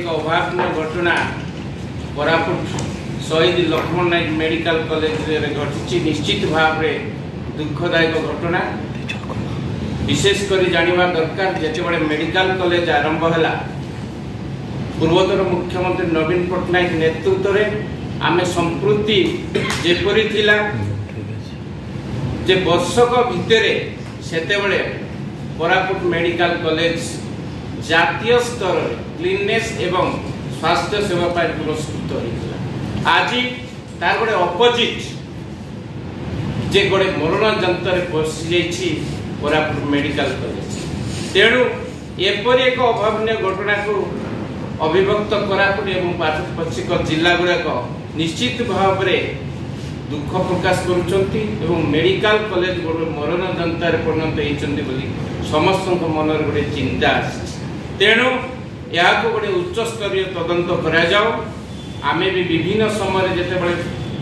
अभावन घटना कोरापुट शहीद लक्ष्मण नायक medical college घटी निश्चित भाव दुखदायक घटना विशेषकर जानिबा दरकार जेतेबेले मेडिकल कॉलेज आरंभ है पूर्वतन मुख्यमंत्री नवीन पट्टनायक नेतृत्व में आमे संस्कृति जेपरी थिला जे वर्षक भितर सेतेबेले कोरापुट मेडिकल कॉलेज जातीय स्तर क्लीननेस एवं स्वास्थ्य सेवा पर पुरस्कृत होता। आज तार गोटे अपोजिट जे गोटे मरण जंतर पशि जाइए कोरापुट मेडिकल कॉलेज तेणु एपरी एक अभावन घटना को अभिभक्त कोरापुट एवं पार्श्वपक्षिक जिला गुड़ाक निश्चित भाव में दुख प्रकाश करुँच मेडिकल कॉलेज गोटे मरण जंतार परिणत होती समस्त मन गोटे चिंता तेणु यहाँ गोटे उच्च स्तरीय तदंत करा जाओ। आमे भी विभिन्न समय जितेबाला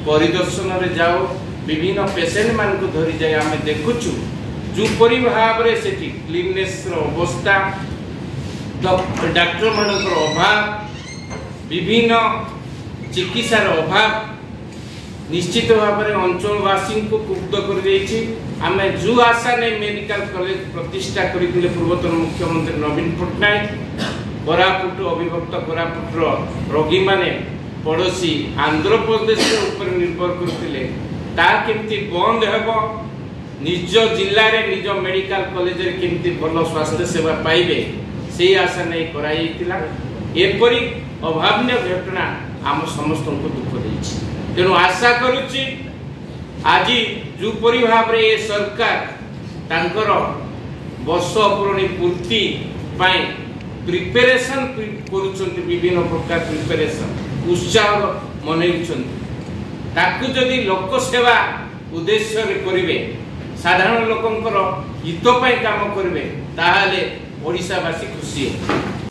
परिदर्शन रे जाओ विभिन्न पेसेंट मान को धरी जाए आमे देखुचु जोपरी भाव से क्लीननेस अवस्था डॉक्टर मान अभाव विभिन्न चिकित्सार अभाव निश्चित भाव में अंचलवासी को कुब्ध कर आमे जो आशा नहीं मेडिकल कॉलेज प्रतिष्ठा करते पूर्वतन मुख्यमंत्री नवीन पट्टनायक कोरापुट अभिभक्त कोरापुटर रोगी माने पड़ोसी आंध्र प्रदेश निर्भर करते केमती बंद हेबो निज जिले में निज मेडिकल कॉलेज रे केमती भल स्वास्थ्य सेवा पाइबे से आशा नहीं कराइतिला एपरी अभावन घटना आम समस्त को दुख देछि। तेणु आशा करुच्ची आज जोपरी भाव में ये सरकार तांकर वर्ष पूर्णी पूर्ति प्रिपेरेशन करुछंती विभिन्न प्रकार प्रिपेरेशन उत्साह मनई जदि लोक सेवा उद्देश्य करेंगे साधारण लोकंकर हित काम करेंगे ताहले ओडिशावासी खुशी है।